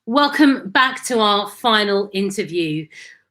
Welcome back to our final interview.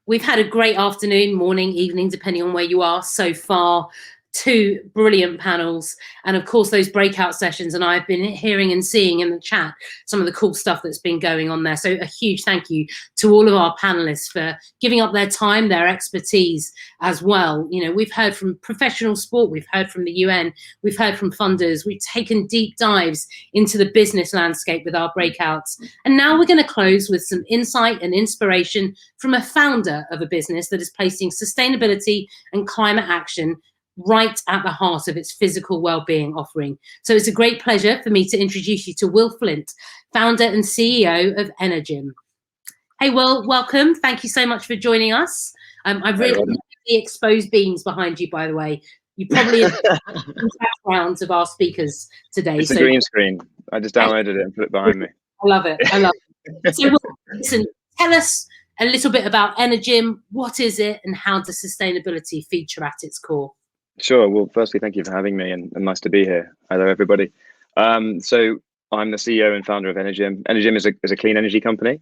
We've had a great afternoon, morning, evening, depending on where you are so far. Two brilliant panels, and of course those breakout sessions, and I've been hearing and seeing in the chat some of the cool stuff that's been going on there. So a huge thank you to all of our panelists for giving up their time, their expertise as well. You know, we've heard from professional sport, we've heard from the UN, we've heard from funders, we've taken deep dives into the business landscape with our breakouts, and now we're going to close with some insight and inspiration from a founder of a business that is placing sustainability and climate action right at the heart of its physical well-being offering. So it's a great pleasure for me to introduce you to Will Flint, founder and CEO of Energym. Hey, Will, welcome. Thank you so much for joining us. I've really loved the exposed beams behind you, by the way. You probably have backgrounds of our speakers today. It's a green screen. I just downloaded it and put it behind me. I love it. I love it. So, Will, listen, tell us a little bit about Energym. What is it, and how does sustainability feature at its core? Sure. Well, firstly, thank you for having me, and nice to be here. Hello, everybody. So I'm the CEO and founder of Energym. Energym is a clean energy company,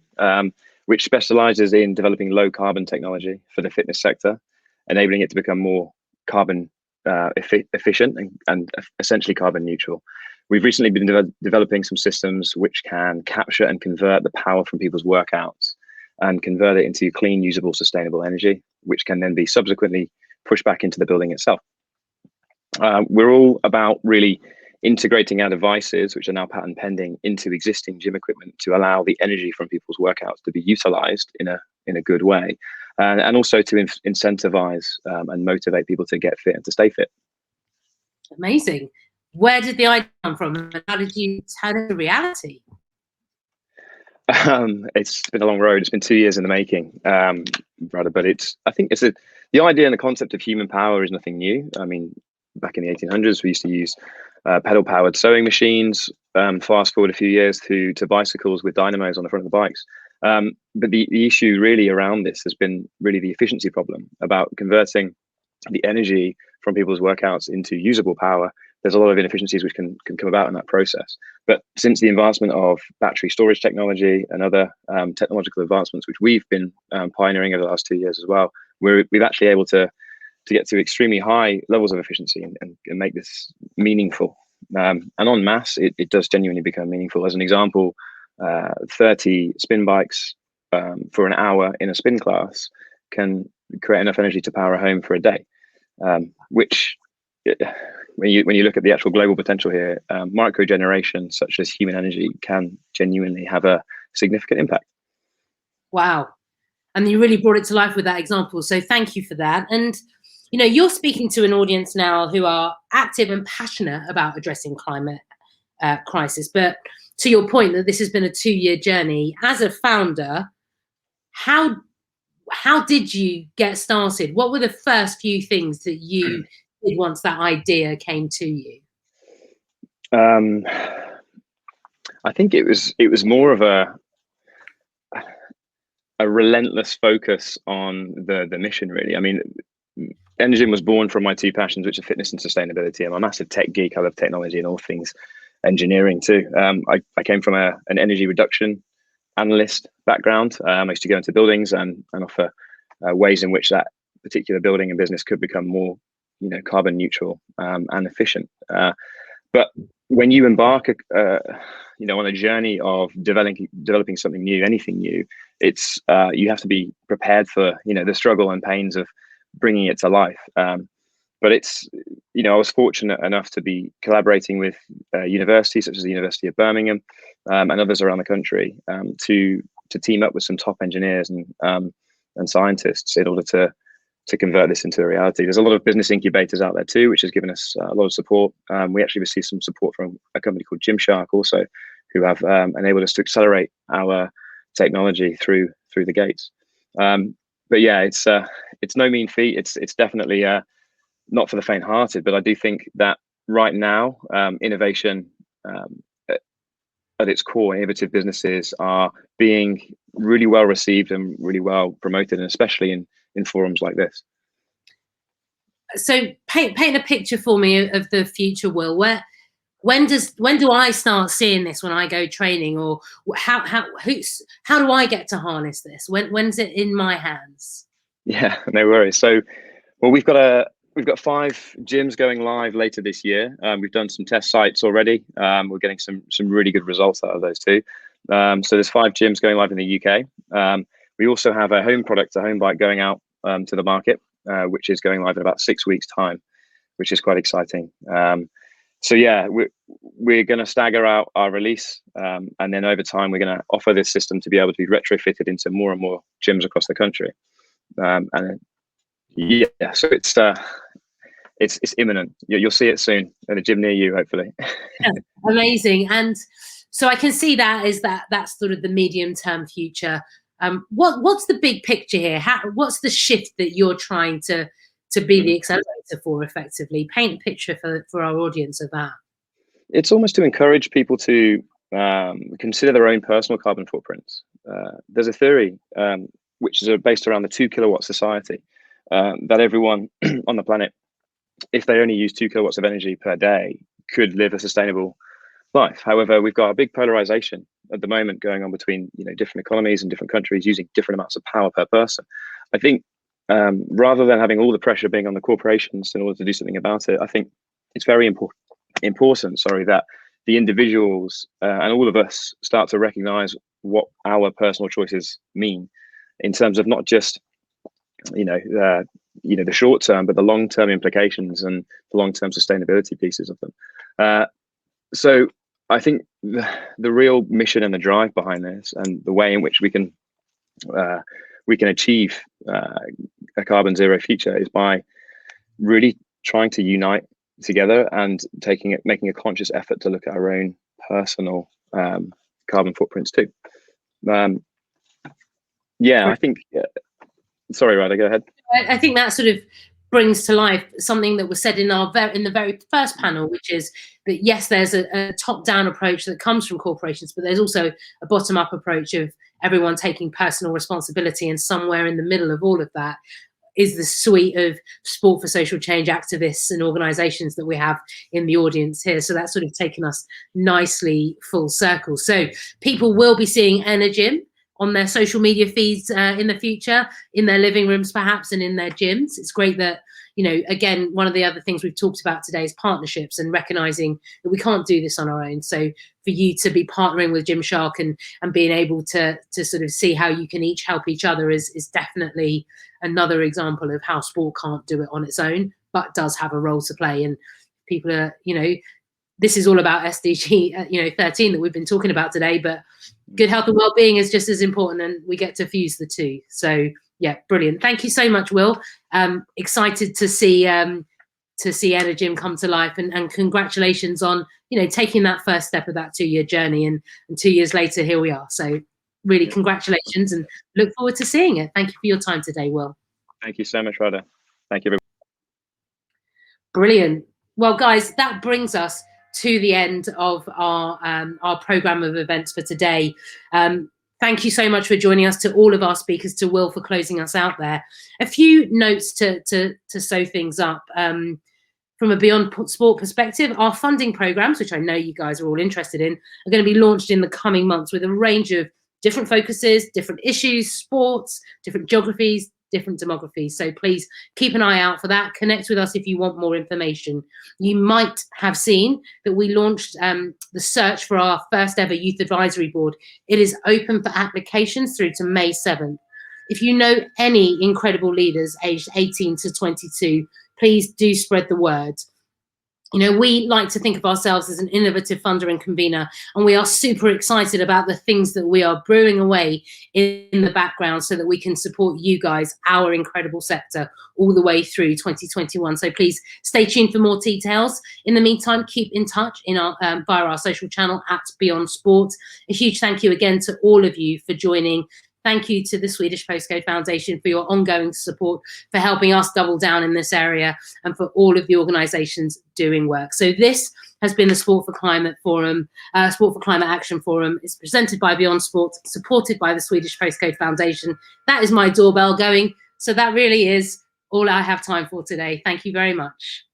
which specializes in developing low carbon technology for the fitness sector, enabling it to become more carbon efficient and essentially carbon neutral. We've recently been developing some systems which can capture and convert the power from people's workouts and convert it into clean, usable, sustainable energy, which can then be subsequently pushed back into the building itself. We're all about really integrating our devices, which are now patent pending, into existing gym equipment to allow the energy from people's workouts to be utilized in a good way, and also to incentivize and motivate people to get fit and to stay fit. Amazing. Where did the idea come from, and how did you turn it to reality? It's been a long road. It's been 2 years in the making, Radha, but I think the idea and the concept of human power is nothing new. I mean, back in the 1800s, we used to use pedal-powered sewing machines. Fast forward a few years to bicycles with dynamos on the front of the bikes. But the issue really around this has been really the efficiency problem about converting the energy from people's workouts into usable power. There's a lot of inefficiencies which can come about in that process. But since the advancement of battery storage technology and other technological advancements, which we've been pioneering over the last 2 years as well, we've actually able to get to extremely high levels of efficiency and make this meaningful. And en masse, it does genuinely become meaningful. As an example, 30 spin bikes for an hour in a spin class can create enough energy to power a home for a day, which, when you look at the actual global potential here, microgeneration such as human energy can genuinely have a significant impact. Wow. And you really brought it to life with that example. So thank you for that. And, you know, you're speaking to an audience now who are active and passionate about addressing climate crisis. But to your point that this has been a 2-year journey, as a founder, how did you get started? What were the first few things that you did once that idea came to you? I think it was more of a relentless focus on the mission, really. I mean, Energym was born from my two passions, which are fitness and sustainability. I'm a massive tech geek. I love technology and all things engineering too. I came from an energy reduction analyst background. I used to go into buildings and offer ways in which that particular building and business could become more, carbon neutral and efficient. But when you embark, on a journey of developing something new, anything new, it's you have to be prepared for the struggle and pains of bringing it to life. But it's I was fortunate enough to be collaborating with universities such as the University of Birmingham and others around the country to team up with some top engineers and scientists in order to convert this into a reality. There's a lot of business incubators out there too, which has given us a lot of support. We actually received some support from a company called Gymshark also, who have enabled us to accelerate our technology through the gates. But yeah, it's no mean feat. It's definitely not for the faint-hearted. But I do think that right now, innovation at its core, innovative businesses are being really well received and really well promoted, and especially in forums like this. So paint a picture for me of the future, Will. when do I start seeing this when I go training, or how do I get to harness this? When's it in my hands? Yeah, no worries. So, well, we've got 5 gyms going live later this year. We've done some test sites already. We're getting some really good results out of those too. So there's 5 gyms going live in the UK. We also have a home product, a home bike, going out to the market, which is going live in about 6 weeks' time, which is quite exciting. So yeah, we're going to stagger out our release, and then over time we're going to offer this system to be able to be retrofitted into more and more gyms across the country. And yeah, so it's imminent. You'll see it soon at a gym near you, hopefully. Yeah, amazing. And so I can see that's sort of the medium-term future. What's the big picture here? What's the shift that you're trying to be the accelerator for, effectively? Paint a picture for our audience of that. It's almost to encourage people to consider their own personal carbon footprints. There's a theory which is based around the 2 kilowatt society, that everyone on the planet, if they only use 2 kilowatts of energy per day, could live a sustainable life. However, we've got a big polarization at the moment going on between different economies and different countries using different amounts of power per person. I think rather than having all the pressure being on the corporations in order to do something about it, I think it's very important, that the individuals and all of us start to recognize what our personal choices mean in terms of not just the short term, but the long term implications and the long term sustainability pieces of them. So I think the real mission and the drive behind this, and the way in which we can achieve a carbon zero future, is by really trying to unite together and making a conscious effort to look at our own personal carbon footprints too. I think. Sorry, Radha, go ahead. I think that sort of brings to life something that was said in the very first panel, which is that yes, there's a top-down approach that comes from corporations, but there's also a bottom-up approach of everyone taking personal responsibility, and somewhere in the middle of all of that is the suite of sport for social change activists and organizations that we have in the audience here. So that's sort of taken us nicely full circle. So people will be seeing Energym on their social media feeds in the future, in their living rooms perhaps, and in their gyms. It's great that, again, one of the other things we've talked about today is partnerships and recognizing that we can't do this on our own. So for you to be partnering with Gymshark and being able to sort of see how you can each help each other is definitely another example of how sport can't do it on its own, but does have a role to play. And people are, this is all about SDG 13 that we've been talking about today, but good health and well-being is just as important, and we get to fuse the two. So yeah, brilliant. Thank you so much, Will. Excited to see Energym come to life, and congratulations on taking that first step of that 2-year journey, and 2 years later here we are. So really congratulations, and look forward to seeing it. Thank you for your time today, Will. Thank you so much, Radha. Thank you, everybody. Brilliant. Well, guys, that brings us to the end of our program of events for today. Thank you so much for joining us, to all of our speakers, to Will for closing us out there. A few notes to sew things up. From a Beyond Sport perspective, our funding programs, which I know you guys are all interested in, are going to be launched in the coming months with a range of different focuses, different issues, sports, different geographies, different demographies. So please keep an eye out for that. Connect with us if you want more information. You might have seen that we launched the search for our first ever Youth Advisory Board. It is open for applications through to May 7th. If you know any incredible leaders aged 18 to 22, please do spread the word. We like to think of ourselves as an innovative funder and convener, and we are super excited about the things that we are brewing away in the background so that we can support you guys, our incredible sector, all the way through 2021. So please stay tuned for more details. In the meantime, keep in touch via our social channel @Beyond Sport. A huge thank you again to all of you for joining. Thank you to the Swedish Postcode Foundation for your ongoing support, for helping us double down in this area, and for all of the organisations doing work. So this has been the Sport for Climate Forum, Sport for Climate Action Forum. It's presented by Beyond Sport, supported by the Swedish Postcode Foundation. That is my doorbell going. So that really is all I have time for today. Thank you very much.